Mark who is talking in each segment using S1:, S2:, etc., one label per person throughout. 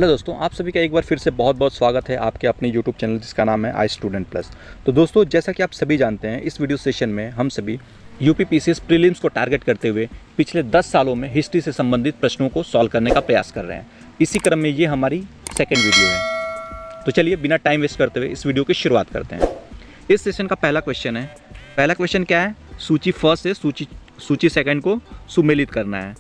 S1: Hello दोस्तों, आप सभी का एक बार फिर से बहुत बहुत स्वागत है आपके अपने यूट्यूब चैनल जिसका नाम है आई स्टूडेंट प्लस। तो दोस्तों, जैसा कि आप सभी जानते हैं, इस वीडियो सेशन में हम सभी यूपीपीसीएस प्रीलिम्स को टारगेट करते हुए पिछले 10 सालों में हिस्ट्री से संबंधित प्रश्नों को सॉल्व करने का प्रयास कर रहे हैं। इसी क्रम में ये हमारी सेकेंड वीडियो है। तो चलिए बिना टाइम वेस्ट करते हुए इस वीडियो की शुरुआत करते हैं। इस सेशन का पहला क्वेश्चन है। पहला क्वेश्चन क्या है? सूची फर्स्ट से सूची सेकेंड को सुमेलित करना है।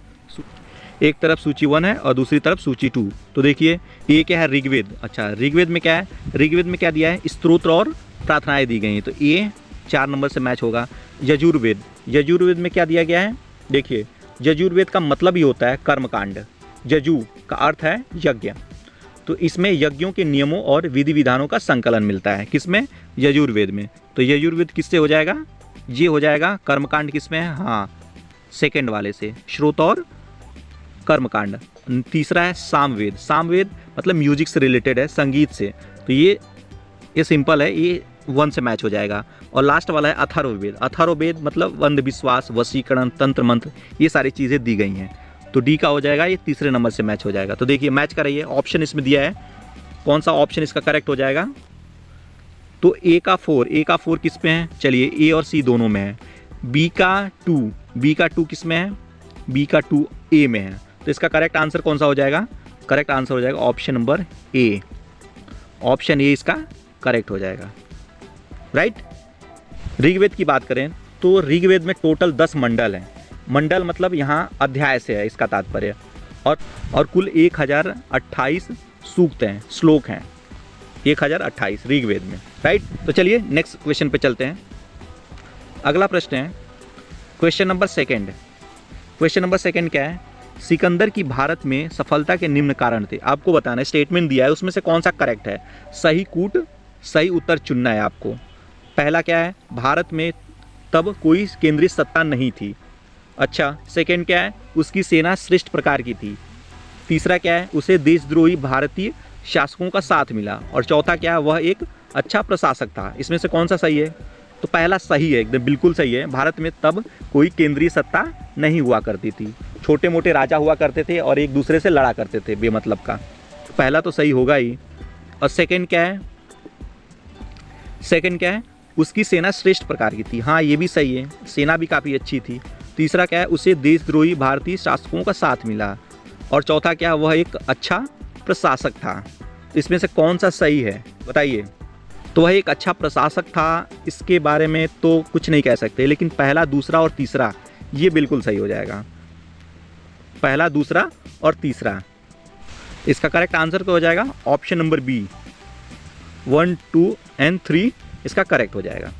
S1: एक तरफ सूची 1 है और दूसरी तरफ सूची 2। तो देखिए, ये क्या है? ऋग्वेद। अच्छा, ऋग्वेद में क्या है? ऋग्वेद में क्या दिया है? स्तोत्र और प्रार्थनाएं दी गई हैं, तो ये 4 नंबर से मैच होगा। यजुर्वेद, यजुर्वेद में क्या दिया गया है? देखिए, यजुर्वेद का मतलब ही होता है कर्मकांड। यजु का अर्थ है यज्ञ, तो इसमें यज्ञों के नियमों और विधि विधानों का संकलन मिलता है। किसमें? यजुर्वेद में। तो यजुर्वेद किससे हो जाएगा? ये हो जाएगा। कर्मकांड किसमें है? हाँ, सेकेंड वाले से, श्रोत और कर्मकांड। तीसरा है सामवेद। सामवेद मतलब म्यूजिक से रिलेटेड है, संगीत से, तो ये सिंपल है, ये 1 से मैच हो जाएगा। और लास्ट वाला है अथर्ववेद। अथर्ववेद मतलब अंधविश्वास, वशीकरण, तंत्र मंत्र, ये सारी चीज़ें दी गई हैं। तो डी का हो जाएगा, ये तीसरे नंबर से मैच हो जाएगा। तो देखिए, मैच कर रही है। ऑप्शन इसमें दिया है, कौन सा ऑप्शन इसका करेक्ट हो जाएगा? तो ए का 4 किस में है? चलिए, ए और सी दोनों में है। बी का 2 किस में है? बी का 2 ए में है। तो इसका करेक्ट आंसर कौन सा हो जाएगा? करेक्ट आंसर हो जाएगा option number A. Option A इसका करेक्ट हो जाएगा, राइट। ऋग्वेद की बात करें तो ऋग्वेद में टोटल 10 मंडल हैं। मंडल मतलब यहाँ अध्याय से है इसका तात्पर्य, और कुल 1028 सूक्त हैं, श्लोक हैं 1028 ऋग्वेद में, राइट। तो चलिए नेक्स्ट क्वेश्चन पे चलते हैं। अगला प्रश्न है question number second. Question number second क्या है? सिकंदर की भारत में सफलता के निम्न कारण थे। आपको बताना है, स्टेटमेंट दिया है, उसमें से कौन सा करेक्ट है। सही उत्तर चुनना है आपको। पहला क्या है? भारत में तब कोई केंद्रीय सत्ता नहीं थी। अच्छा, सेकंड क्या है? उसकी सेना श्रेष्ठ प्रकार की थी। तीसरा क्या है? उसे देशद्रोही भारतीय शासकों का साथ मिला। और चौथा क्या है? वह एक अच्छा प्रशासक था। इसमें से कौन सा सही है? तो पहला सही है, एकदम बिल्कुल सही है। भारत में तब कोई केंद्रीय सत्ता नहीं हुआ करती थी, छोटे मोटे राजा हुआ करते थे और एक दूसरे से लड़ा करते थे बेमतलब का। तो पहला तो सही होगा ही। और सेकंड क्या है? सेकंड क्या है? उसकी सेना श्रेष्ठ प्रकार की थी। हाँ, ये भी सही है, सेना भी काफ़ी अच्छी थी। तीसरा क्या है? उसे देशद्रोही भारतीय शासकों का साथ मिला। और चौथा क्या है? वह एक अच्छा प्रशासक था। इसमें से कौन सा सही है बताइए? तो वह एक अच्छा प्रशासक था, इसके बारे में तो कुछ नहीं कह सकते, लेकिन पहला, दूसरा और तीसरा ये बिल्कुल सही हो जाएगा। पहला, दूसरा और तीसरा, इसका करेक्ट आंसर तो हो जाएगा ऑप्शन नंबर बी। 1, 2 और 3 इसका करेक्ट हो जाएगा,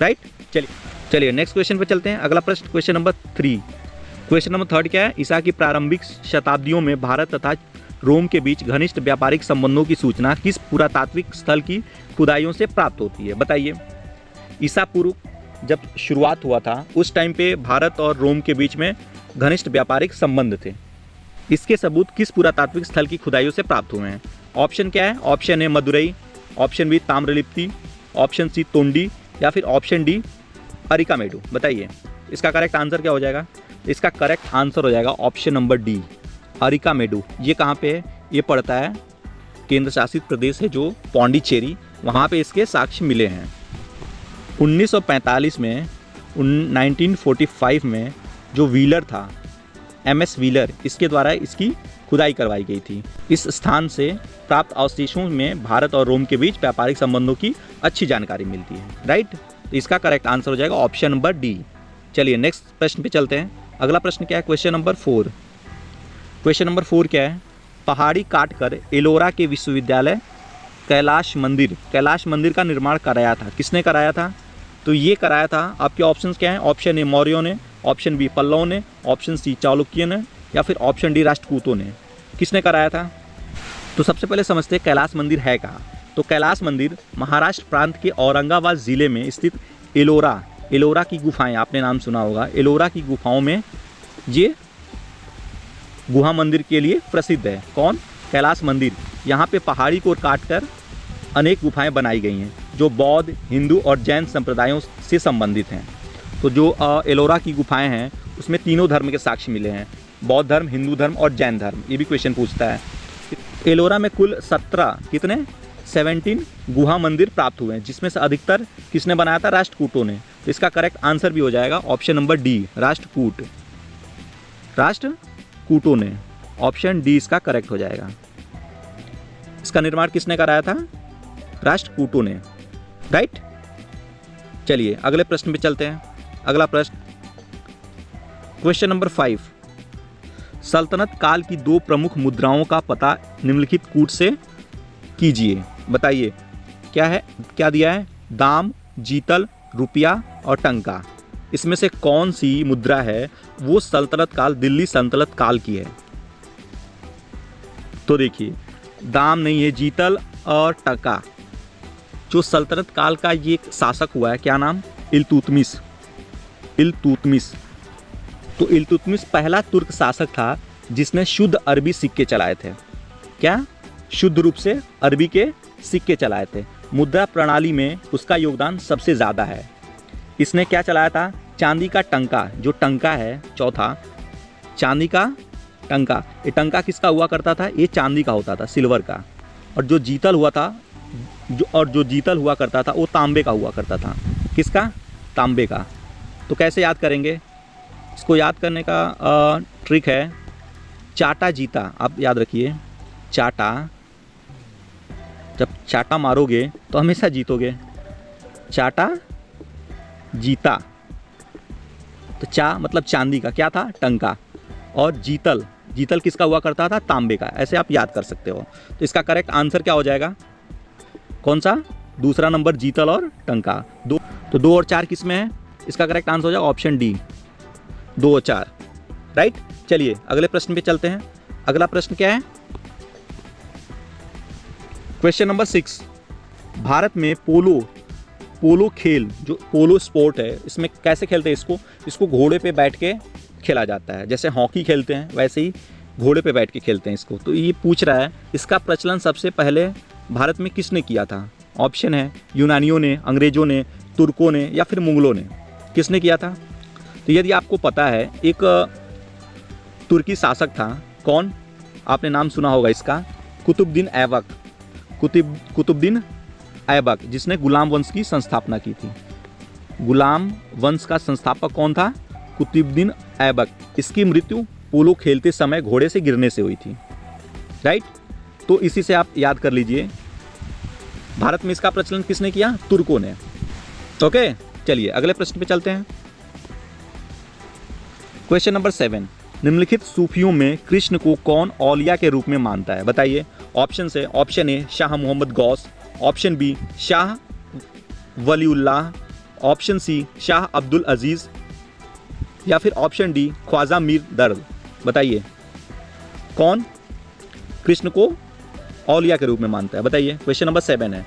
S1: राइट। चलिए नेक्स्ट क्वेश्चन पे चलते हैं। अगला प्रश्न क्वेश्चन नंबर 3। क्वेश्चन नंबर 3 क्या है? ईसा की प्रारंभिक शताब्दियों में भारत तथा रोम के बीच घनिष्ठ व्यापारिक संबंधों की सूचना किस पुरातात्विक स्थल की खुदाइयों से प्राप्त होती है? बताइए। ईसा पूर्व जब शुरुआत हुआ था, उस टाइम पे भारत और रोम के बीच में घनिष्ठ व्यापारिक संबंध थे। इसके सबूत किस पुरातात्विक स्थल की खुदाइयों से प्राप्त हुए हैं? ऑप्शन क्या है? Option A Madurai, option B Tamralipti, option C Tondi, या फिर ऑप्शन डी अरिकामेडु। बताइए इसका करेक्ट आंसर क्या हो जाएगा? इसका करेक्ट आंसर हो जाएगा ऑप्शन नंबर डी, अरिकामेडु। ये कहाँ पे है? ये पड़ता है केंद्र शासित प्रदेश है जो पौंडीचेरी, वहाँ पे इसके साक्ष्य मिले हैं। 1945 में 1945 में जो व्हीलर था, MS व्हीलर, इसके द्वारा इसकी खुदाई करवाई गई थी। इस स्थान से प्राप्त अवशेषों में भारत और रोम के बीच व्यापारिक संबंधों की अच्छी जानकारी मिलती है, राइट। तो इसका करेक्ट आंसर हो जाएगा ऑप्शन नंबर डी। चलिए नेक्स्ट प्रश्न पे चलते हैं। अगला प्रश्न क्या है? Question number 4। क्वेश्चन नंबर 4 क्या है? पहाड़ी काटकर एलोरा के विश्वविद्यालय कैलाश मंदिर का निर्माण कराया था। किसने कराया था? तो ये कराया था, आपके ऑप्शंस क्या हैं? ऑप्शन ए मौर्यों ने, ऑप्शन बी पल्लवों ने, ऑप्शन सी चालुक्यों ने, या फिर ऑप्शन डी राष्ट्रकूतों ने। किसने कराया था? तो सबसे पहले समझते हैं कैलाश मंदिर है कहाँ। तो कैलाश मंदिर महाराष्ट्र प्रांत के औरंगाबाद ज़िले में स्थित एलोरा की गुफाएं, आपने नाम सुना होगा। एलोरा की गुफाओं में ये गुहा मंदिर के लिए प्रसिद्ध है। कौन? कैलाश मंदिर। यहाँ पे पहाड़ी को काटकर अनेक गुफाएं बनाई गई हैं जो बौद्ध, हिंदू और जैन संप्रदायों से संबंधित हैं। तो जो एलोरा की गुफाएं हैं उसमें तीनों धर्म के साक्ष्य मिले हैं, बौद्ध धर्म, हिंदू धर्म और जैन धर्म। ये भी क्वेश्चन पूछता है। एलोरा में कुल 17 कितने 17 गुहा मंदिर प्राप्त हुए हैं, जिसमें से अधिकतर किसने बनाया था? राष्ट्रकूटों ने। तो इसका करेक्ट आंसर भी हो जाएगा ऑप्शन नंबर डी, राष्ट्रकूट, राष्ट्रकूटों ने। ऑप्शन डी इसका करेक्ट हो जाएगा। इसका निर्माण किसने कराया था? राष्ट्रकूटों ने, राइट। चलिए अगले प्रश्न पे चलते हैं। अगला प्रश्न, क्वेश्चन नंबर 5, सल्तनत काल की 2 प्रमुख मुद्राओं का पता निम्नलिखित कूट से कीजिए। बताइए क्या है, क्या दिया है? दाम, जीतल, रुपया और टंका। इसमें से कौन सी मुद्रा है वो सल्तनत काल, दिल्ली सल्तनत काल की है? तो देखिए, दाम नहीं है, जीतल और टंका। जो सल्तनत काल का ये शासक हुआ है, क्या नाम? इल्तुतमिश। इल्तुतमिश। तो इल्तुतमिश पहला तुर्क शासक था जिसने शुद्ध अरबी सिक्के चलाए थे। क्या? शुद्ध रूप से अरबी के सिक्के चलाए थे। मुद्रा प्रणाली में उसका योगदान सबसे ज़्यादा है। इसने क्या चलाया था? चांदी का टंका। जो टंका है चौथा, चांदी का टंका। ये टंका किसका हुआ करता था? ये चांदी का होता था, सिल्वर का। और जो जीतल हुआ था, जो जीतल हुआ करता था वो तांबे का हुआ करता था। किसका? तांबे का। तो कैसे याद करेंगे? इसको याद करने का ट्रिक है चाटा जीता। आप याद रखिए, चाटा, जब चाटा मारोगे तो हमेशा जीतोगे। चाटा जीता। तो चा मतलब चांदी का, क्या था? टंका। और जीतल, जीतल किसका हुआ करता था? तांबे का। ऐसे आप याद कर सकते हो। तो इसका करेक्ट आंसर क्या हो जाएगा? कौन सा? दूसरा नंबर, जीतल और टंका। तो 2 और 4 किस में है? इसका करेक्ट आंसर हो जाएगा ऑप्शन डी, 2 और 4, राइट। चलिए अगले प्रश्न पे चलते हैं। अगला प्रश्न क्या है? क्वेश्चन नंबर 6, भारत में पोलो खेल, जो पोलो स्पोर्ट है, इसमें कैसे खेलते हैं इसको घोड़े पे बैठ के खेला जाता है। जैसे हॉकी खेलते हैं वैसे ही घोड़े पे बैठ के खेलते हैं इसको। तो ये पूछ रहा है इसका प्रचलन सबसे पहले भारत में किसने किया था? ऑप्शन है यूनानियों ने, अंग्रेजों ने, तुर्कों ने या फिर मुगलों ने। किसने किया था? तो यदि आपको पता है, एक तुर्की शासक था। कौन? आपने नाम सुना होगा इसका, कुतुबुद्दीन ऐबक। कुतुबुद्दीन ऐबक, जिसने गुलाम वंश की संस्थापना की थी। गुलाम वंश का संस्थापक कौन था? कुतुबुद्दीन ऐबक। इसकी मृत्यु पोलो खेलते समय घोड़े से गिरने से हुई थी, राइट। तो इसी से आप याद कर लीजिए, भारत में इसका प्रचलन किसने किया? तुर्कों ने। ओके, चलिए अगले प्रश्न पे चलते हैं। क्वेश्चन नंबर 7, निम्नलिखित सूफियों में कृष्ण को कौन औलिया के रूप में मानता है? बताइए। ऑप्शन से, option A Shah Mohammad Ghaus, option B Shah Waliullah, option C Shah Abdul Aziz या फिर ऑप्शन डी ख्वाजा मीर दर्द। बताइए कौन कृष्ण को औलिया के रूप में मानता है? बताइए। क्वेश्चन नंबर 7 है।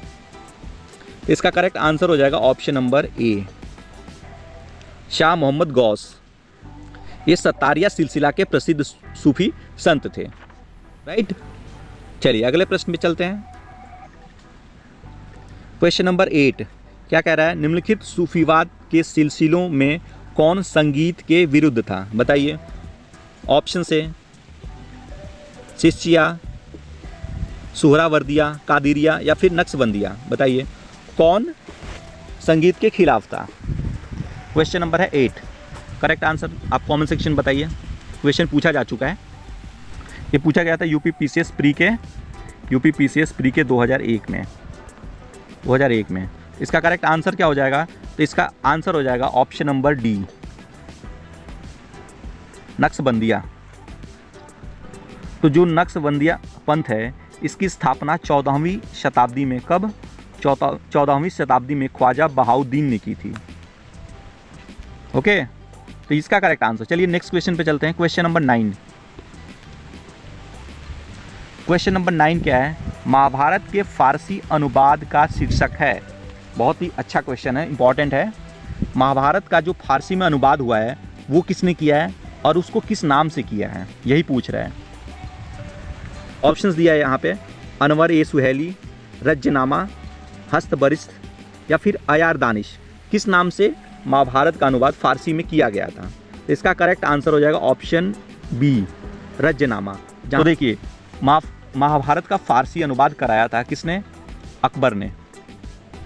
S1: इसका करेक्ट आंसर हो जाएगा option number A, Shah Mohammad Ghaus. ये सत्तारिया सिलसिला के प्रसिद्ध सूफी संत थे, राइट। चलिए अगले प्रश्न पे चलते हैं। क्वेश्चन नंबर 8 क्या कह रहा है? निम्नलिखित सूफीवाद के सिलसिलों में कौन संगीत के विरुद्ध था? बताइए। ऑप्शन से चिश्तिया, सुहरावर्दिया, कादिरिया या फिर नक्शबंदिया। बताइए कौन संगीत के खिलाफ था? क्वेश्चन नंबर है 8। करेक्ट आंसर आप कमेंट सेक्शन बताइए। क्वेश्चन पूछा जा चुका है, ये पूछा गया था यूपी पीसीएस प्री के 2001 में। इसका करेक्ट आंसर क्या हो जाएगा? तो इसका आंसर हो जाएगा ऑप्शन नंबर डी, नक्शबंदिया। तो जो नक्शबंदिया पंथ है, इसकी स्थापना 14वीं शताब्दी में, कब? 14वीं शताब्दी में ख्वाजा बहाउद्दीन ने की थी। ओके, तो इसका करेक्ट आंसर। चलिए नेक्स्ट क्वेश्चन पे चलते हैं। Question number 9। क्वेश्चन नंबर 9 क्या है? महाभारत के फारसी अनुवाद का शीर्षक है। बहुत ही अच्छा क्वेश्चन है, इंपॉर्टेंट है। महाभारत का जो फारसी में अनुवाद हुआ है वो किसने किया है और उसको किस नाम से किया है, यही पूछ रहा है। ऑप्शंस दिया है यहाँ पे, अनवर ए सुहेली, रज्जनामा, हस्तबरिस्त या फिर अयार दानिश। किस नाम से महाभारत का अनुवाद फारसी में किया गया था? इसका करेक्ट आंसर हो जाएगा ऑप्शन बी, रज्जनामा। तो देखिए महाभारत का फारसी अनुवाद कराया था किसने? अकबर ने।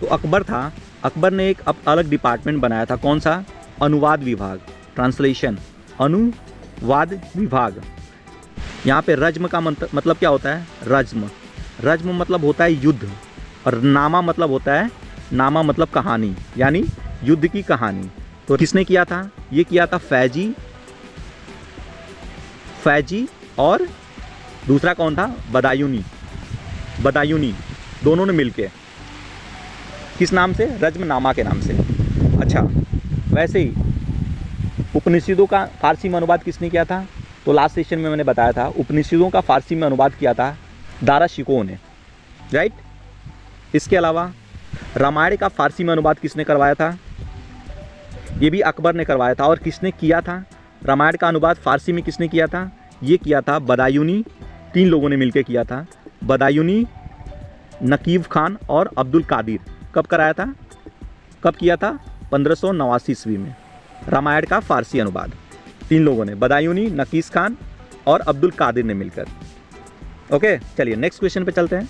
S1: तो अकबर ने एक अलग डिपार्टमेंट बनाया था, कौन सा? अनुवाद विभाग, ट्रांसलेशन, अनुवाद विभाग। यहाँ पे रज्म का मतलब क्या होता है? रज्म मतलब होता है युद्ध, और नामा मतलब होता है, नामा मतलब कहानी, यानी युद्ध की कहानी। तो किसने किया था? ये किया था फैजी और दूसरा कौन था? बदायूनी, दोनों ने मिलके। किस नाम से? रज्मनामा के नाम से। अच्छा, वैसे ही उपनिषदों का फारसी में अनुवाद किसने किया था? तो लास्ट सेशन में मैंने बताया था, उपनिषदों का फारसी में अनुवाद किया था दारा शिकोह ने, राइट। इसके अलावा रामायण का फारसी में अनुवाद किसने करवाया था? ये भी अकबर ने करवाया था। और किसने किया था रामायण का अनुवाद फारसी में? किसने किया था? ये किया था बदायूनी, 3 लोगों ने मिलकर किया था। बदायूनी, नकीब खान और अब्दुल कादिर। कब कराया था? कब किया था? 1589 ईस्वी में रामायण का फारसी अनुवाद 3 लोगों ने, बदायूनी, नकीस खान और अब्दुल कादिर ने मिलकर। ओके, चलिए नेक्स्ट क्वेश्चन पे चलते हैं।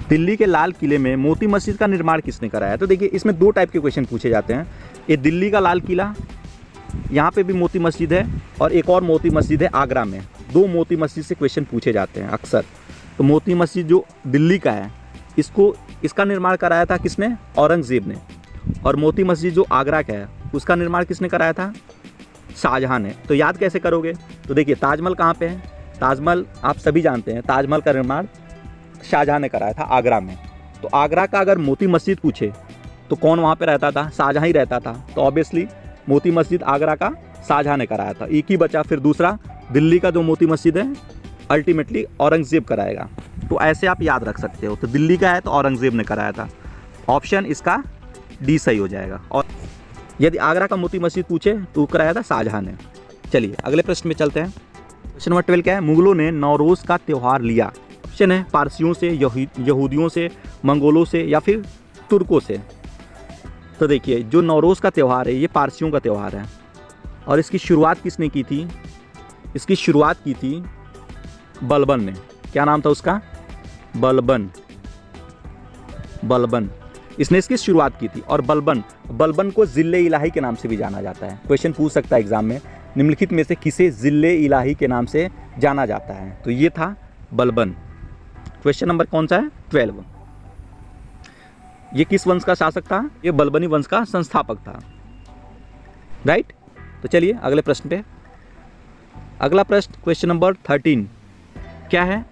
S1: दिल्ली के लाल किले में मोती मस्जिद का निर्माण किसने कराया? तो देखिए, इसमें 2 टाइप के क्वेश्चन पूछे जाते हैं। ये दिल्ली का लाल किला, यहाँ पे भी मोती मस्जिद है, और एक और मोती मस्जिद है आगरा में। 2 मोती मस्जिद से क्वेश्चन पूछे जाते हैं अक्सर। तो मोती मस्जिद जो दिल्ली का है, इसका निर्माण कराया था किसने? औरंगज़ेब ने। और मोती मस्जिद जो आगरा का है, उसका निर्माण किसने कराया था? शाहजहां ने। तो याद कैसे करोगे? तो देखिए, ताजमहल कहाँ पे है? ताजमहल आप सभी जानते हैं, ताजमहल का निर्माण शाहजहां ने कराया था आगरा में। तो आगरा का अगर मोती मस्जिद पूछे तो कौन वहाँ पे रहता था? शाहजहां ही रहता था। तो ऑब्वियसली मोती मस्जिद आगरा का शाहजहां ने कराया था। एक ही बचा, फिर दूसरा दिल्ली का जो मोती मस्जिद है अल्टीमेटली औरंगज़ेब कराएगा। तो ऐसे आप याद रख सकते हो। तो दिल्ली का है तो औरंगज़ेब ने कराया था। ऑप्शन इसका डी सही हो जाएगा। और यदि आगरा का मोती मस्जिद पूछे तो कराया था शाहजहां ने। चलिए अगले प्रश्न में चलते हैं। क्वेश्चन नंबर 12 क्या है? मुगलों ने नौरोज़ का त्यौहार लिया। ऑप्शन है पारसियों से, यहूदियों से, मंगोलों से या फिर तुर्कों से। तो देखिए, जो नौरोज़ का त्यौहार है ये पारसियों का त्यौहार है। और इसकी शुरुआत किसने की थी? इसकी शुरुआत की थी बलबन ने। क्या नाम था उसका? बलबन। इसने इसकी शुरुआत की थी। और बलबन को ज़िल्ले इलाही के नाम से भी जाना जाता है। क्वेश्चन पूछ सकता है एग्जाम में, निम्नलिखित में से किसे ज़िल्ले इलाही के नाम से जाना जाता है? तो ये था बलबन। क्वेश्चन नंबर कौन सा है? 12। ये किस वंश का शासक था? ये बलबनी वंश का संस्थापक था, राइट। तो चलिए अगले प्रश्न पे। अगला प्रश्न क्वेश्चन नंबर 13 क्या है?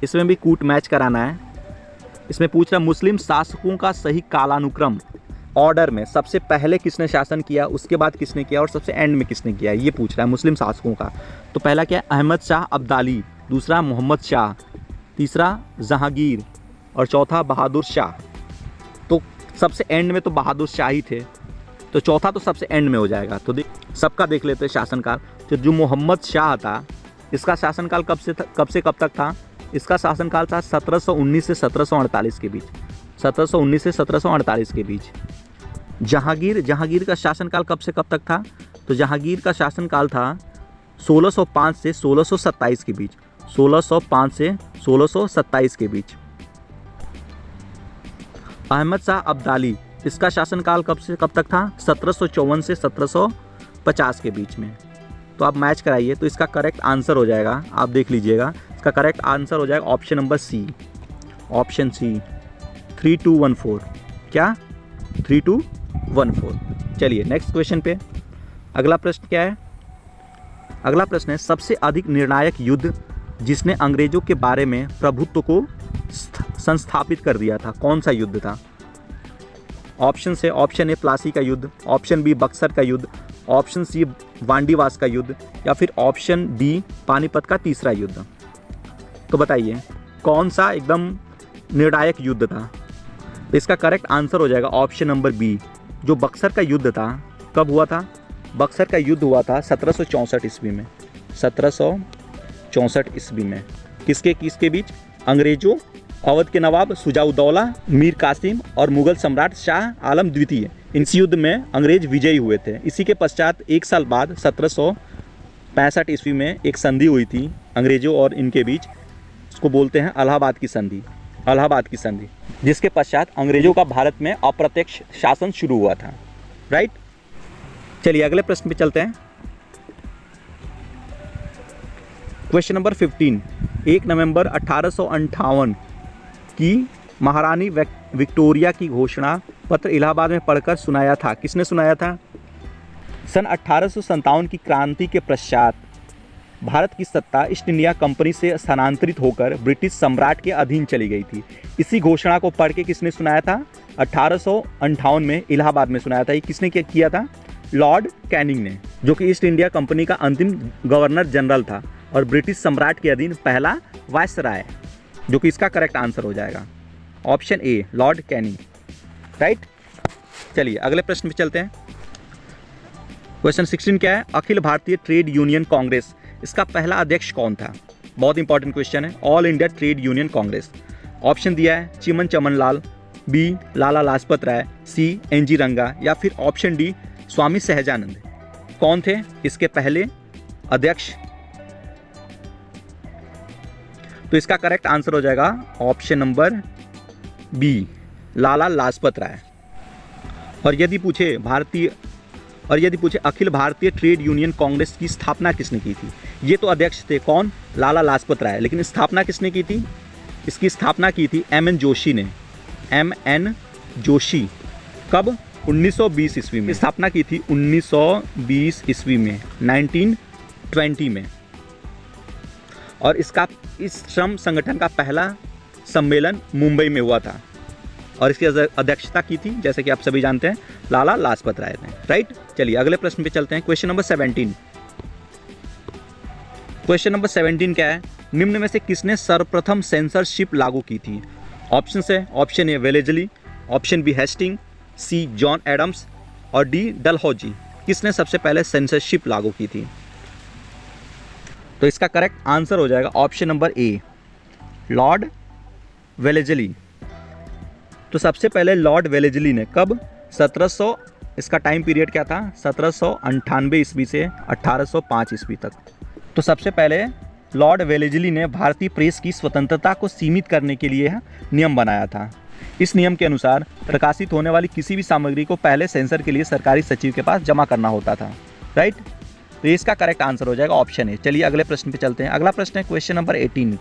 S1: इसमें भी कूट मैच कराना है। इसमें पूछ रहा मुस्लिम शासकों का सही कालानुक्रम, ऑर्डर में सबसे पहले किसने शासन किया, उसके बाद किसने किया और सबसे एंड में किसने किया, ये पूछ रहा है मुस्लिम शासकों का। तो पहला क्या है? अहमद शाह अब्दाली, दूसरा मोहम्मद शाह, तीसरा जहांगीर और चौथा बहादुर शाह। तो सबसे एंड में तो बहादुर शाह ही थे, तो चौथा तो सबसे एंड में हो जाएगा। तो सबका देख लेते हैं शासनकाल। तो जो मोहम्मद शाह था, इसका शासनकाल कब से कब तक था? इसका शासनकाल था 1719 से 1748 के बीच। 1719 से 1748 के बीच। जहांगीर का शासनकाल कब से कब तक था? तो जहांगीर का शासनकाल था 1605 से 1627 के बीच। 1605 से 1627 के बीच। अहमद शाह अब्दाली, इसका शासनकाल कब से कब तक था? 1754 से 1750 के बीच में। तो आप मैच कराइए, तो इसका करेक्ट आंसर हो जाएगा, आप देख लीजिएगा, इसका करेक्ट आंसर हो जाएगा option number C. Option C 3214। क्या? 3214। चलिए नेक्स्ट क्वेश्चन पे। अगला प्रश्न क्या है? अगला प्रश्न है सबसे अधिक निर्णायक युद्ध जिसने अंग्रेजों के बारे में प्रभुत्व को संस्थापित कर दिया था, कौन सा युद्ध था? ऑप्शन से ऑप्शन ए प्लासी का युद्ध, ऑप्शन बी बक्सर का युद्ध, ऑप्शन सी वांडीवास का युद्ध या फिर ऑप्शन डी पानीपत का तीसरा युद्ध। तो बताइए कौन सा एकदम निर्णायक युद्ध था? तो इसका करेक्ट आंसर हो जाएगा ऑप्शन नंबर बी, जो बक्सर का युद्ध था। कब हुआ था? बक्सर का युद्ध हुआ था 1764 ईस्वी में। 1764 ईस्वी में किसके बीच? अंग्रेजों, अवध के नवाब शुजाउद्दौला, मीर कासिम और मुगल सम्राट शाह आलम द्वितीय। इस युद्ध में अंग्रेज विजयी हुए थे। इसी के पश्चात एक साल बाद 1765 ईस्वी में एक संधि हुई थी अंग्रेजों और इनके बीच, उसको बोलते हैं इलाहाबाद की संधि, इलाहाबाद की संधि, जिसके पश्चात अंग्रेजों का भारत में अप्रत्यक्ष शासन शुरू हुआ था। राइट, चलिए अगले प्रश्न पे चलते हैं। क्वेश्चन नंबर 15, 1 नवंबर 1858 की महारानी विक्टोरिया की घोषणा पत्र इलाहाबाद में पढ़कर सुनाया था। किसने सुनाया था? सन 1857 की क्रांति के पश्चात भारत की सत्ता ईस्ट इंडिया कंपनी से स्थानांतरित होकर ब्रिटिश सम्राट के अधीन चली गई थी। इसी घोषणा को पढ़ के किसने सुनाया था? 1858 में इलाहाबाद में सुनाया था। ये किसने किया था? लॉर्ड कैनिंग ने, जो कि ईस्ट इंडिया कंपनी का अंतिम गवर्नर जनरल था और ब्रिटिश सम्राट के अधीन पहला वायसराय, जो कि इसका करेक्ट आंसर हो जाएगा ऑप्शन ए, लॉर्ड कैनिंग। राइट, चलिए अगले प्रश्न पे चलते हैं। क्वेश्चन 16 क्या है? अखिल भारतीय ट्रेड यूनियन कांग्रेस, इसका पहला अध्यक्ष कौन था? बहुत इंपॉर्टेंट क्वेश्चन है। All India trade union Congress. Option दिया है चिमन चमन लाल, बी लाला लाजपत राय, सी एनजी रंगा, या फिर ऑप्शन डी स्वामी सहजानंद। कौन थे इसके पहले अध्यक्ष? तो इसका करेक्ट आंसर हो जाएगा option number B, Lala Lajpat Rai. और यदि पूछे अखिल भारतीय ट्रेड यूनियन कांग्रेस की स्थापना किसने की थी? ये तो अध्यक्ष थे, कौन? लाला लाजपत राय, लेकिन स्थापना किसने की थी? इसकी स्थापना की थी एमएन जोशी ने, एमएन जोशी। कब? 1920 ईस्वी में स्थापना की थी, 1920 ईस्वी में, 1920 में। और इस श्रम संगठन का पहला सम्मेलन मुंबई में हुआ था और इसकी अध्यक्षता की थी, जैसे कि आप सभी जानते हैं, लाला लाजपत राय ने। राइट, चलिए अगले प्रश्न पे चलते हैं। Question number 17। क्वेश्चन नंबर 17 क्या है? निम्न में से किसने सर्वप्रथम सेंसरशिप लागू की थी? ऑप्शन है, option A Wellesley, option B Hastings, C John Adams और डी डलहौजी। किसने सबसे पहले सेंसरशिप लागू की थी? तो इसका करेक्ट आंसर हो जाएगा ऑप्शन नंबर ए, लॉर्ड वेलेजली। तो सबसे पहले लॉर्ड वेलेजली ने कब? 1700, इसका टाइम पीरियड क्या था? 1798 ईस्वी से 1805 ईस्वी तक। तो सबसे पहले लॉर्ड वेलेजली ने भारतीय प्रेस की स्वतंत्रता को सीमित करने के लिए नियम बनाया था। इस नियम के अनुसार प्रकाशित होने वाली किसी भी सामग्री को पहले सेंसर के लिए सरकारी सचिव के पास जमा करना होता था। राइट, तो इसका करेक्ट आंसर हो जाएगा ऑप्शन ए। चलिए अगले प्रश्न पे चलते हैं। अगला प्रश्न है क्वेश्चन नंबर 18।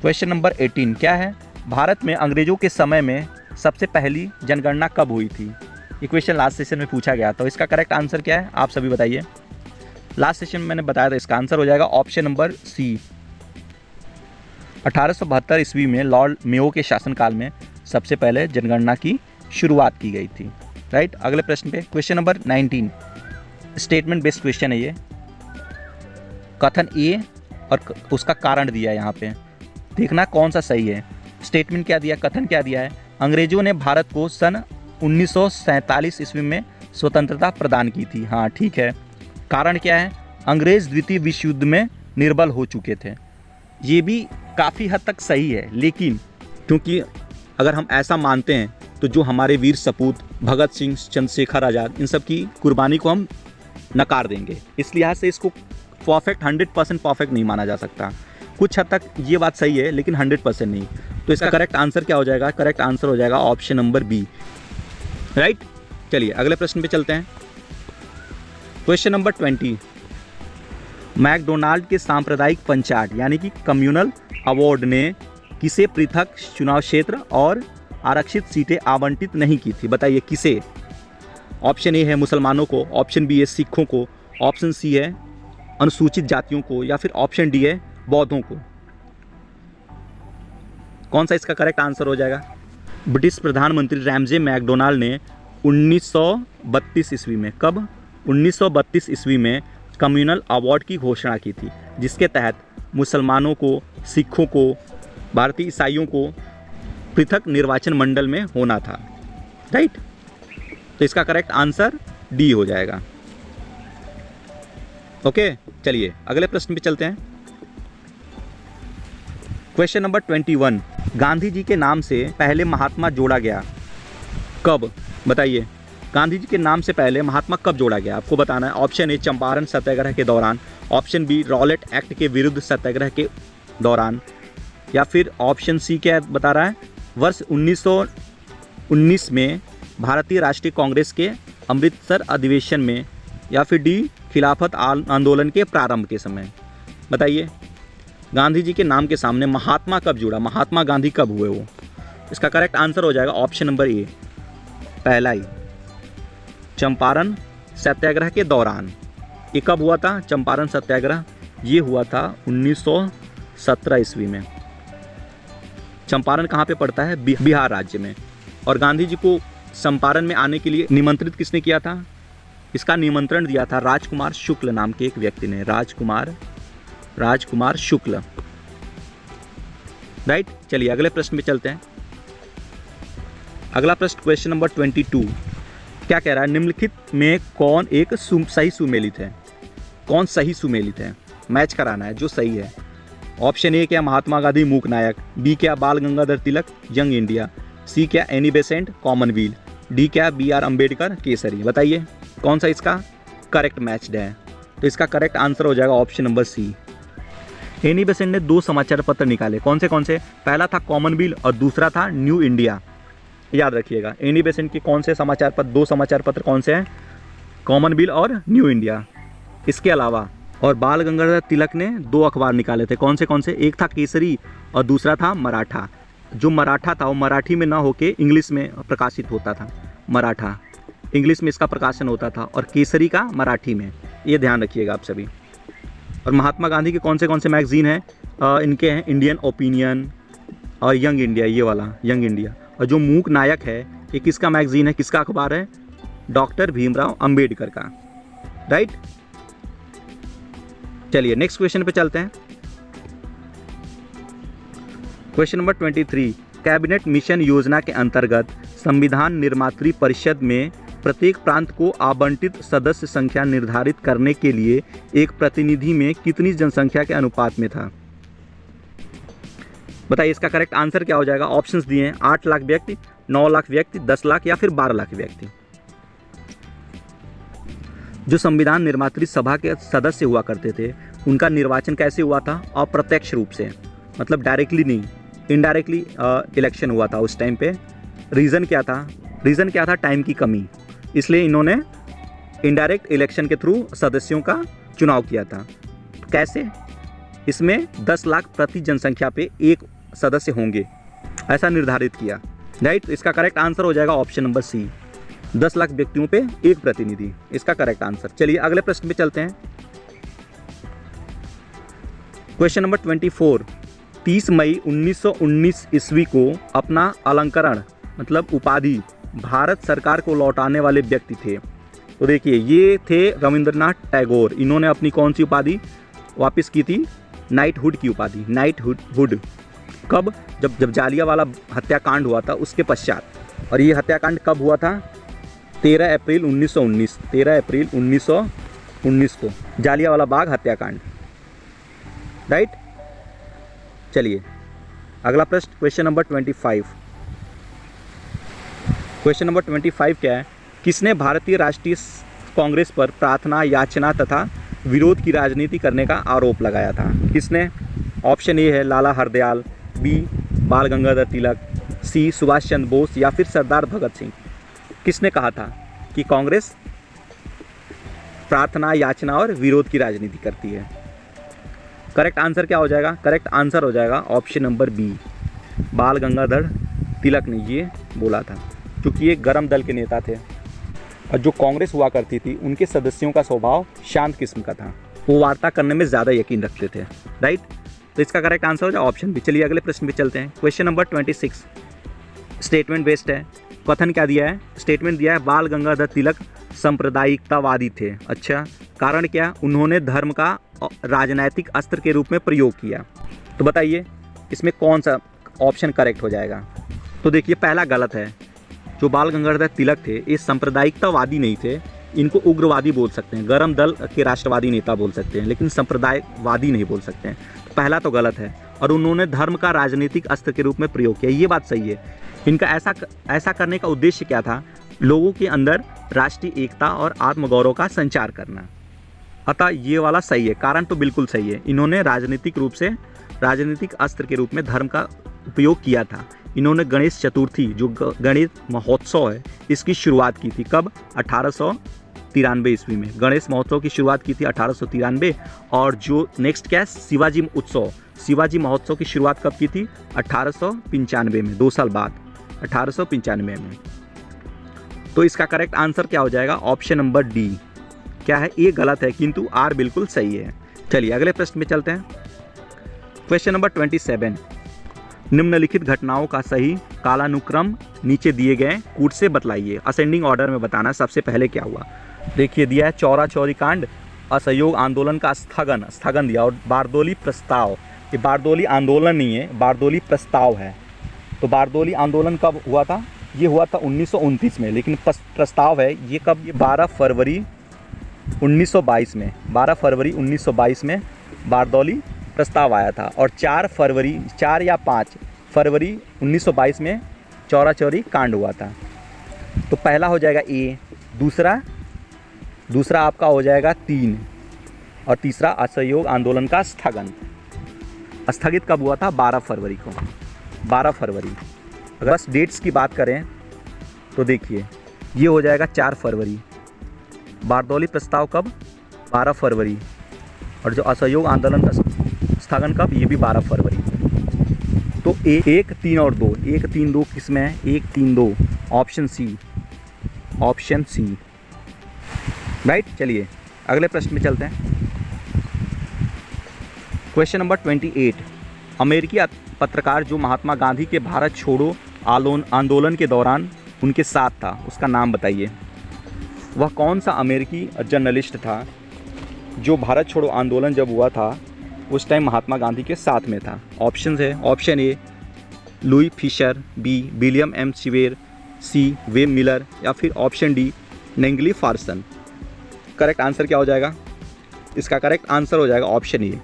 S1: क्वेश्चन नंबर 18 क्या है? भारत में अंग्रेजों के समय में सबसे पहली जनगणना कब हुई थी? ये क्वेश्चन लास्ट सेशन में पूछा गया, तो इसका करेक्ट आंसर क्या है? आप सभी बताइए। लास्ट सेशन में मैंने बताया था, इसका आंसर हो जाएगा ऑप्शन नंबर सी, 1872 ईस्वी में लॉर्ड मेयो के शासनकाल में सबसे पहले जनगणना की शुरुआत की गई थी। राइट, अगले प्रश्न पे question number 19, statement based question है ये। कथन ए और उसका कारण दिया है, यहाँ पे देखना कौन सा सही है। स्टेटमेंट क्या दिया, कथन क्या दिया है? अंग्रेजों ने भारत को सन 1947 ईस्वी में स्वतंत्रता प्रदान की थी। हाँ ठीक है। कारण क्या है? अंग्रेज द्वितीय विश्व युद्ध में निर्बल हो चुके थे। ये भी काफ़ी हद तक सही है, लेकिन क्योंकि अगर हम ऐसा मानते हैं तो जो हमारे वीर सपूत भगत सिंह, चंद्रशेखर आज़ाद, इन सब की कुर्बानी को हम नकार देंगे। इस लिहाज से इसको परफेक्ट 100% परफेक्ट नहीं माना जा सकता। कुछ हद तक ये बात सही है, लेकिन 100% नहीं। तो इसका करेक्ट आंसर क्या हो जाएगा? करेक्ट आंसर हो जाएगा ऑप्शन नंबर बी। राइट, चलिए अगले प्रश्न पे चलते हैं। क्वेश्चन नंबर 20, मैकडोनाल्ड के सांप्रदायिक पंचायत यानी कि कम्युनल अवार्ड ने किसे पृथक चुनाव क्षेत्र और आरक्षित सीटें आवंटित नहीं की थी? बताइए किसे? ऑप्शन ए है मुसलमानों को, ऑप्शन बी है सिखों को, ऑप्शन सी है अनुसूचित जातियों को, या फिर ऑप्शन डी है बौद्धों को। कौन सा इसका करेक्ट आंसर हो जाएगा? ब्रिटिश प्रधानमंत्री रैमजे मैकडोनाल्ड ने 1932 ईस्वी में, कब? 1932 ईस्वी में कम्युनल अवार्ड की घोषणा की थी, जिसके तहत मुसलमानों को, सिखों को, भारतीय ईसाइयों को पृथक निर्वाचन मंडल में होना था। राइट, तो इसका करेक्ट आंसर डी हो जाएगा। ओके, चलिए अगले प्रश्न पे चलते हैं। क्वेश्चन नंबर 21, गांधी जी के नाम से पहले महात्मा जोड़ा गया कब? बताइए, गांधी जी के नाम से पहले महात्मा कब जोड़ा गया? आपको बताना है। ऑप्शन ए चंपारण सत्याग्रह के दौरान, ऑप्शन बी रॉलेट एक्ट के विरुद्ध सत्याग्रह के दौरान, या फिर ऑप्शन सी क्या बता रहा है, वर्ष 1919 में भारतीय राष्ट्रीय कांग्रेस के अमृतसर अधिवेशन में, या फिर डी खिलाफत आंदोलन के प्रारंभ के समय। बताइए, गांधी जी के नाम के सामने महात्मा कब जुड़ा, महात्मा गांधी कब हुए वो? इसका करेक्ट आंसर हो जाएगा ऑप्शन नंबर ए, पहला ही, चंपारण सत्याग्रह के दौरान। ये कब हुआ था चंपारण सत्याग्रह? ये हुआ था 1917 ईस्वी में। चंपारण कहाँ पे पड़ता है? बिहार राज्य में। और गांधी जी को चंपारण में आने के लिए निमंत्रित किसने किया था? इसका निमंत्रण दिया था राजकुमार शुक्ल नाम के एक व्यक्ति ने, राजकुमार शुक्ल। राइट, चलिए अगले प्रश्न में चलते हैं। अगला प्रश्न क्वेश्चन नंबर 22 क्या कह रहा है, निम्नलिखित में कौन एक सही सुमेलित है? कौन सही सुमेलित है? मैच कराना है जो सही है। ऑप्शन ए क्या महात्मा गांधी मूक नायक, बी क्या बाल गंगाधर तिलक यंग इंडिया, सी क्या एनी बेसेंट कॉमनवेल्थ, डी क्या BR अम्बेडकर केसरी। बताइए कौन सा इसका करेक्ट मैच्ड है? तो इसका करेक्ट आंसर हो जाएगा option number C. Annie Besant ने 2 समाचार पत्र निकाले, कौन से? पहला था कॉमनवेल्थ और दूसरा था न्यू इंडिया। याद रखिएगा, एनी बेसेंट के कौन से समाचार पत्र, 2 समाचार पत्र कौन से हैं? कॉमनवेल्थ और न्यू इंडिया। इसके अलावा और बाल गंगाधर तिलक ने 2 अखबार निकाले थे, कौन से? एक था केसरी और दूसरा था मराठा। जो मराठा था वो मराठी में ना होके इंग्लिश में प्रकाशित होता था। मराठा इंग्लिश में इसका प्रकाशन होता था और केसरी का मराठी में। ये ध्यान रखिएगा आप सभी। और महात्मा गांधी के कौन से मैगजीन हैं? इनके हैं इंडियन ओपिनियन और यंग इंडिया, ये वाला यंग इंडिया। और जो मूक नायक है ये किसका मैगजीन है, किसका अखबार है? डॉक्टर भीमराव अंबेडकर का। राइट, चलिए नेक्स्ट क्वेश्चन पे चलते हैं। क्वेश्चन नंबर 23, कैबिनेट मिशन योजना के अंतर्गत संविधान निर्मात्री परिषद में प्रत्येक प्रांत को आवंटित सदस्य संख्या निर्धारित करने के लिए एक प्रतिनिधि में कितनी जनसंख्या के अनुपात में था? बताइए इसका करेक्ट आंसर क्या हो जाएगा? ऑप्शंस दिए हैं, 8 लाख व्यक्ति, 9 लाख व्यक्ति, 10 लाख या फिर 12 लाख व्यक्ति। जो संविधान निर्मात्री सभा के सदस्य हुआ करते थे उनका निर्वाचन कैसे हुआ था? अप्रत्यक्ष रूप से, मतलब डायरेक्टली नहीं, इनडायरेक्टली इलेक्शन हुआ था उस टाइम पे। रीज़न क्या था? टाइम की कमी, इसलिए इन्होंने इनडायरेक्ट इलेक्शन के थ्रू सदस्यों का चुनाव किया था। तो कैसे? इसमें 10 लाख प्रति जनसंख्या पे एक सदस्य होंगे, ऐसा निर्धारित किया। राइट, तो इसका करेक्ट आंसर हो जाएगा ऑप्शन नंबर सी, 10 लाख व्यक्तियों पे एक प्रतिनिधि, इसका करेक्ट आंसर। चलिए अगले प्रश्न पे चलते हैं। क्वेश्चन नंबर 24, 30 मई 1919 ईस्वी को अपना अलंकरण मतलब उपाधि भारत सरकार को लौटाने वाले व्यक्ति थे। तो देखिए ये थे रविंद्रनाथ टैगोर। इन्होंने अपनी कौन सी उपाधि वापस की थी? नाइटहुड की उपाधि, नाइटहुड। कब? जब जालियांवाला हत्याकांड हुआ था उसके पश्चात। और ये हत्याकांड कब हुआ था? 13 अप्रैल 1919, 13 अप्रैल 1919 को जालियांवाला बाग हत्याकांड। राइट, चलिए अगला प्रश्न क्वेश्चन नंबर 25। क्वेश्चन नंबर 25 क्या है? किसने भारतीय राष्ट्रीय कांग्रेस पर प्रार्थना, याचना तथा विरोध की राजनीति करने का आरोप लगाया था? किसने? ऑप्शन ए है लाला हरदयाल, बी बाल गंगाधर तिलक, सी सुभाष चंद्र बोस या फिर सरदार भगत सिंह। किसने कहा था कि कांग्रेस प्रार्थना, याचना और विरोध की राजनीति करती है? करेक्ट आंसर क्या हो जाएगा? करेक्ट आंसर हो जाएगा ऑप्शन नंबर बी, बाल गंगाधर तिलक ने ये बोला था, क्योंकि ये गरम दल के नेता थे और जो कांग्रेस हुआ करती थी उनके सदस्यों का स्वभाव शांत किस्म का था, वो वार्ता करने में ज़्यादा यकीन रखते थे। राइट, तो इसका करेक्ट आंसर हो जाए ऑप्शन बी। चलिए अगले प्रश्न पे चलते हैं। क्वेश्चन नंबर 26 स्टेटमेंट बेस्ड है। कथन क्या दिया है? स्टेटमेंट दिया है बाल गंगाधर तिलक सांप्रदायिकतावादी थे। अच्छा, कारण क्या? उन्होंने धर्म का राजनैतिक अस्त्र के रूप में प्रयोग किया। तो बताइए इसमें कौन सा ऑप्शन करेक्ट हो जाएगा? तो देखिए पहला गलत है। जो बाल गंगाधर तिलक थे ये सांप्रदायिकतावादी नहीं थे, इनको उग्रवादी बोल सकते हैं, गरम दल के राष्ट्रवादी नेता बोल सकते हैं, लेकिन सांप्रदायिकवादी नहीं बोल सकते हैं। तो पहला तो गलत है। और उन्होंने धर्म का राजनीतिक अस्त्र के रूप में प्रयोग किया, ये बात सही है। इनका ऐसा करने का उद्देश्य क्या था? लोगों के अंदर राष्ट्रीय एकता और आत्मगौरव का संचार करना। अतः ये वाला सही है, कारण तो बिल्कुल सही है। इन्होंने राजनीतिक रूप से राजनीतिक अस्त्र के रूप में धर्म का उपयोग किया था। इन्होंने गणेश चतुर्थी जो गणेश महोत्सव है इसकी शुरुआत की थी कब? 1893 ईस्वी में गणेश महोत्सव की शुरुआत की थी 1893। और जो नेक्स्ट क्या है, शिवाजी उत्सव, शिवाजी महोत्सव की शुरुआत कब की थी? 1895 में, 2 साल बाद 1895 में। तो इसका करेक्ट आंसर क्या हो जाएगा? Option number D. क्या है? ए गलत है किंतु आर बिल्कुल सही है। चलिए अगले प्रश्न में चलते हैं। क्वेश्चन नंबर 27, निम्नलिखित घटनाओं का सही कालानुक्रम नीचे दिए गए कूट से बतलाइए। असेंडिंग ऑर्डर में बताना सबसे पहले क्या हुआ। देखिए दिया है चौरा चौरी कांड, असहयोग आंदोलन का स्थगन दिया और बारदोली प्रस्ताव। ये बारदोली आंदोलन नहीं है, बारदोली प्रस्ताव है। तो बारदोली आंदोलन कब हुआ था? ये हुआ था 1929 में, लेकिन प्रस्ताव है ये कब? ये 12 फरवरी 1922 में, 12 फरवरी 1922 में बारदौली प्रस्ताव आया था। और 4 या 5 फरवरी 1922 में चौरा चौरी कांड हुआ था। तो पहला हो जाएगा ए, दूसरा आपका हो जाएगा 3 और तीसरा असहयोग आंदोलन का स्थगित कब हुआ था? 12 फरवरी को, 12 फरवरी। अगर बस डेट्स की बात करें तो देखिए ये हो जाएगा 4 फरवरी, बारदौली प्रस्ताव कब? 12 फरवरी। और जो असहयोग आंदोलन का स्थगन कब? ये भी 12 फरवरी। तो 1, 3 और 2, 1, 3, 2 किस में है? 1, 3, 2, ऑप्शन सी, राइट। चलिए अगले प्रश्न में चलते हैं। क्वेश्चन नंबर 28, अमेरिकी पत्रकार जो महात्मा गांधी के भारत छोड़ो आंदोलन के दौरान उनके साथ था, उसका नाम बताइए। वह कौन सा अमेरिकी जर्नलिस्ट था जो भारत छोड़ो आंदोलन जब हुआ था उस टाइम महात्मा गांधी के साथ में था? ऑप्शन है, option A Louis Fischer, B William M Shirer, C Webb Miller या फिर option D Negley Farson. Correct answer क्या हो जाएगा? इसका करेक्ट आंसर हो जाएगा ऑप्शन ए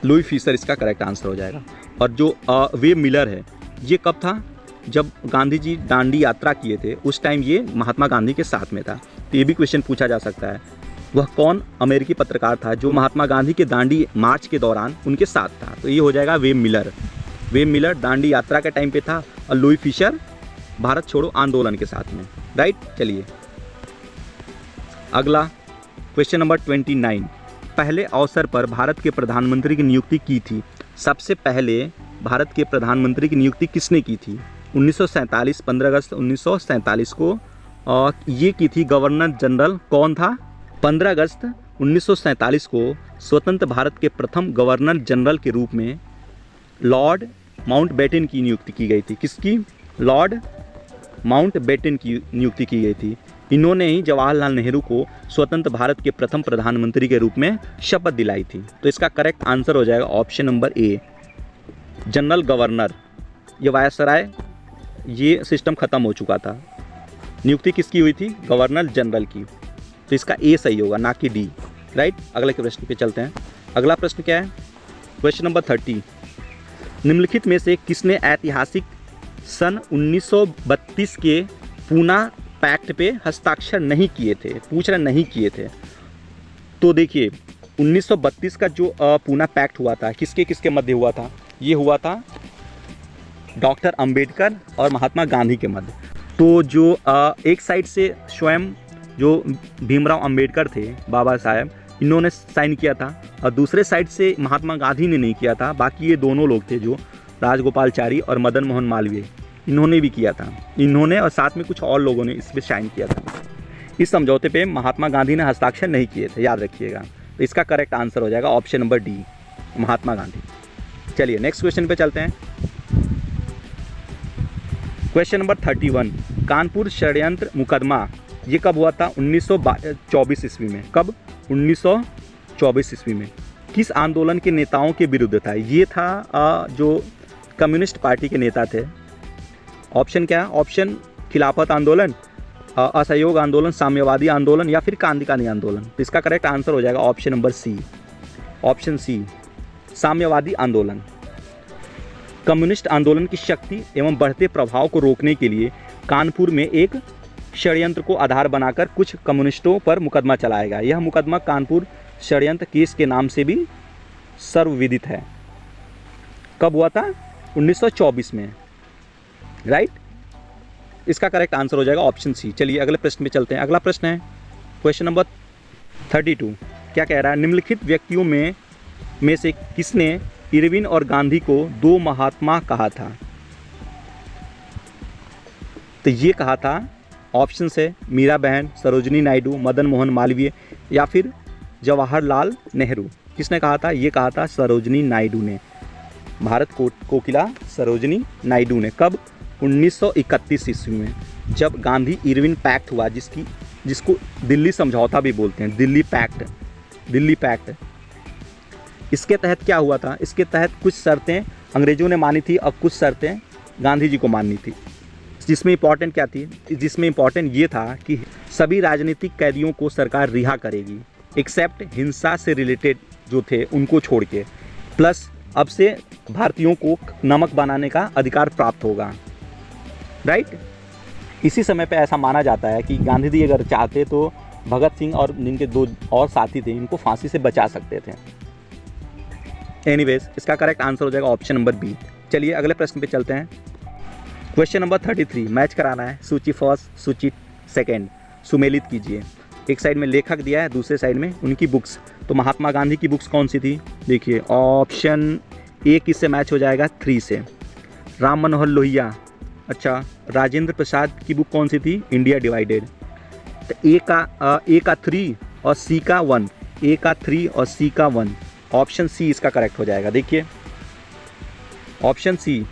S1: लुई फिशर, इसका करेक्ट आंसर हो जाएगा। और जो वेब मिलर है ये कब था? जब गांधी जी दांडी यात्रा किए थे उस टाइम ये महात्मा गांधी के साथ में था। तो ये भी क्वेश्चन पूछा जा सकता है, वह कौन अमेरिकी पत्रकार था जो महात्मा गांधी के दांडी मार्च के दौरान उनके साथ था? तो ये हो जाएगा वेब मिलर दांडी यात्रा के टाइम पे था और लुई फिशर भारत छोड़ो आंदोलन के साथ में, राइट। चलिए अगला क्वेश्चन नंबर 29, पहले अवसर पर भारत के प्रधानमंत्री की नियुक्ति की थी। सबसे पहले भारत के प्रधानमंत्री की नियुक्ति किसने की थी? 1947, 15 अगस्त 1947 को ये की थी गवर्नर जनरल। कौन था? 15 अगस्त 1947 को स्वतंत्र भारत के प्रथम गवर्नर जनरल के रूप में लॉर्ड माउंटबेटन की नियुक्ति की गई थी। किसकी? लॉर्ड माउंटबेटन की नियुक्ति की गई थी। इन्होंने ही जवाहरलाल नेहरू को स्वतंत्र भारत के प्रथम प्रधानमंत्री के रूप में शपथ दिलाई थी। तो इसका करेक्ट आंसर हो जाएगा option number a general governor. ये वायसराय ये सिस्टम ख़त्म हो चुका था। नियुक्ति किसकी हुई थी? गवर्नर जनरल की। तो इसका ए सही होगा, ना कि डी, राइट। अगले प्रश्न पे चलते हैं। अगला प्रश्न क्या है? क्वेश्चन नंबर 30, निम्नलिखित में से किसने ऐतिहासिक सन 1932 के पूना पैक्ट पे हस्ताक्षर नहीं किए थे? पूछ रहे नहीं किए थे। तो देखिए 1932 का जो पूना पैक्ट हुआ था किसके किसके मध्य हुआ था? ये हुआ था डॉक्टर अंबेडकर और महात्मा गांधी के मध्य। तो जो एक साइड से स्वयं जो भीमराव अंबेडकर थे, बाबा साहब, इन्होंने साइन किया था और दूसरे साइड से महात्मा गांधी ने नहीं किया था। बाकी ये दोनों लोग थे जो राजगोपालचारी और मदन मोहन मालवीय, इन्होंने भी किया था। इन्होंने और साथ में कुछ और लोगों ने इस पर साइन किया था। इस समझौते पे महात्मा गांधी ने हस्ताक्षर नहीं किए थे, याद रखिएगा। तो इसका करेक्ट आंसर हो जाएगा option number D Mahatma Gandhi. चलिए नेक्स्ट क्वेश्चन पे चलते हैं। क्वेश्चन नंबर 31, कानपुर षड्यंत्र मुकदमा ये कब हुआ था? 1924 ईस्वी में। कब? 1924 ईस्वी में। किस आंदोलन के नेताओं के विरुद्ध था? ये था जो कम्युनिस्ट पार्टी के नेता थे। ऑप्शन क्या है? ऑप्शन खिलाफत आंदोलन, असहयोग आंदोलन, साम्यवादी आंदोलन या फिर क्रांतिकारी आंदोलन। तो इसका करेक्ट आंसर हो जाएगा option number C, option C साम्यवादी आंदोलन। कम्युनिस्ट आंदोलन की शक्ति एवं बढ़ते प्रभाव को रोकने के लिए कानपुर में एक षड्यंत्र को आधार बनाकर कुछ कम्युनिस्टों पर मुकदमा चलाया गया। यह मुकदमा कानपुर षड्यंत्र केस के नाम से भी सर्वविदित है। कब हुआ था? 1924 में, राइट। इसका करेक्ट आंसर हो जाएगा ऑप्शन सी। चलिए अगले प्रश्न में चलते हैं। अगला प्रश्न है क्वेश्चन नंबर 32। क्या कह रहा है? निम्नलिखित व्यक्तियों में से किसने इरविन और गांधी को दो महात्मा कहा था? तो ये कहा था, ऑप्शन है मीरा बहन, सरोजिनी नायडू, मदन मोहन मालवीय या फिर जवाहरलाल नेहरू। किसने कहा था? ये कहा था सरोजिनी नायडू ने। भारत कोकिला सरोजिनी नायडू ने। कब? 1931 ईस्वी में, जब गांधी इरविन पैक्ट हुआ, जिसको दिल्ली समझौता भी बोलते हैं, दिल्ली पैक्ट। इसके तहत क्या हुआ था? इसके तहत कुछ शर्तें अंग्रेजों ने मानी थी और कुछ शर्तें गांधी जी को माननी थी। जिसमें इम्पॉर्टेंट क्या थी? जिसमें इम्पॉर्टेंट ये था कि सभी राजनीतिक कैदियों को सरकार रिहा करेगी, एक्सेप्ट हिंसा से रिलेटेड जो थे उनको छोड़ के। प्लस अब से भारतीयों को नमक बनाने का अधिकार प्राप्त होगा, राइट। इसी समय पे ऐसा माना जाता है कि गांधी जी अगर चाहते तो भगत सिंह और जिनके दो और साथी थे इनको फांसी से बचा सकते थे। एनीवेज, इसका करेक्ट आंसर हो जाएगा ऑप्शन नंबर बी। चलिए अगले प्रश्न पे चलते हैं। क्वेश्चन नंबर 33 मैच कराना है, सूची फर्स्ट सूची सेकेंड, सुमेलित कीजिए। एक साइड में लेखक दिया है, दूसरे साइड में उनकी बुक्स। तो महात्मा गांधी की बुक्स कौन सी थी? देखिए ऑप्शन ए किससे मैच हो जाएगा? 3 से। राम मनोहर लोहिया। अच्छा, राजेंद्र प्रसाद की बुक कौन सी थी? India divided. तो ए का 3 और सी का 1, ए का 3 और सी का 1, ऑप्शन सी इसका करेक्ट हो जाएगा। देखिए ऑप्शन सी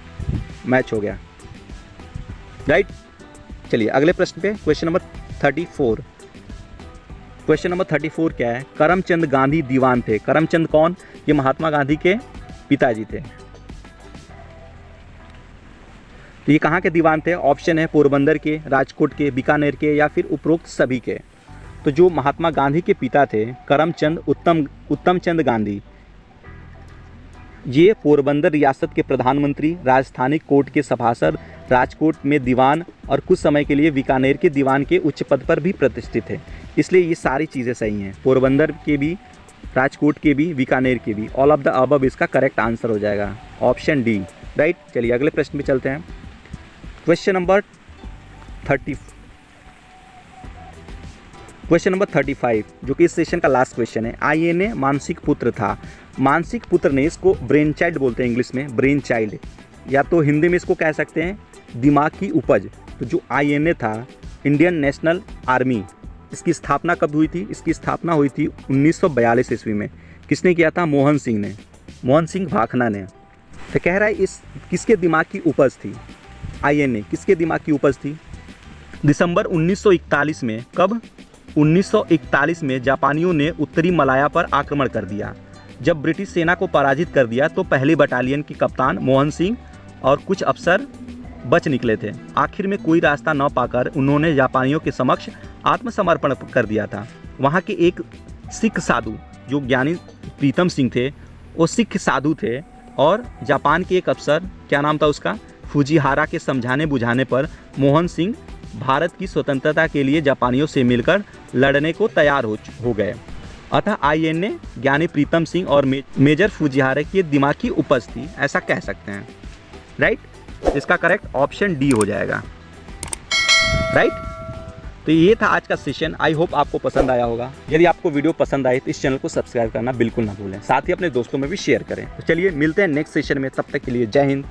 S1: मैच हो गया, राइट। चलिए अगले प्रश्न पे, क्वेश्चन नंबर 34। क्वेश्चन नंबर 34 क्या है? करमचंद गांधी दीवान थे। करमचंद कौन? ये महात्मा गांधी के पिताजी थे। तो ये कहाँ के दीवान थे? ऑप्शन है पोरबंदर के, राजकोट के, बीकानेर के या फिर उपरोक्त सभी के। तो जो महात्मा गांधी के पिता थे करमचंद उत्तम चंद गांधी, ये पोरबंदर रियासत के प्रधानमंत्री, राजस्थानी कोर्ट के सभासद, राजकोट में दीवान और कुछ समय के लिए बीकानेर के दीवान के उच्च पद पर भी प्रतिष्ठित थे। इसलिए ये सारी चीज़ें सही हैं, पोरबंदर के भी, राजकोट के भी, बीकानेर के भी। ऑल ऑफ द अबव इसका करेक्ट आंसर हो जाएगा ऑप्शन डी, राइट। चलिए अगले प्रश्न में चलते हैं। क्वेश्चन नंबर 35 जो कि इस सेशन का लास्ट क्वेश्चन है। आईएनए मानसिक पुत्र था। मानसिक पुत्र ने, इसको ब्रेन चाइल्ड बोलते हैं इंग्लिश में, ब्रेन चाइल्ड, या तो हिंदी में इसको कह सकते हैं दिमाग की उपज। तो जो आईएनए था, इंडियन नेशनल आर्मी, इसकी स्थापना कब हुई थी? इसकी स्थापना हुई थी 1942 ईस्वी में। किसने किया था? मोहन सिंह ने, मोहन सिंह भाखना ने। तो कह रहा है इस किसके दिमाग की उपज थी? आईएनए किसके दिमाग की उपज थी? दिसंबर 1941 में, कब? 1941 में जापानियों ने उत्तरी मलाया पर आक्रमण कर दिया। जब ब्रिटिश सेना को पराजित कर दिया तो पहली बटालियन के कप्तान मोहन सिंह और कुछ अफसर बच निकले थे। आखिर में कोई रास्ता न पाकर उन्होंने जापानियों के समक्ष आत्मसमर्पण कर दिया था। वहाँ के एक सिख साधु, जो ज्ञानी प्रीतम सिंह थे, वो सिख साधु थे, और जापान के एक अफसर, क्या नाम था उसका, फुजिहारा के समझाने बुझाने पर मोहन सिंह भारत की स्वतंत्रता के लिए जापानियों से मिलकर लड़ने को तैयार हो गए। अतः आईएनए ज्ञानी प्रीतम सिंह और मेजर फुजिहारा की दिमाग की उपज थी, ऐसा कह सकते हैं, राइट। इसका करेक्ट ऑप्शन डी हो जाएगा, राइट। तो ये था आज का सेशन। आई होप आपको पसंद आया होगा। यदि आपको वीडियो पसंद आए तो इस चैनल को सब्सक्राइब करना बिल्कुल ना भूलें, साथ ही अपने दोस्तों में भी शेयर करें। तो चलिए मिलते हैं नेक्स्ट सेशन में, तब तक के लिए जय हिंद।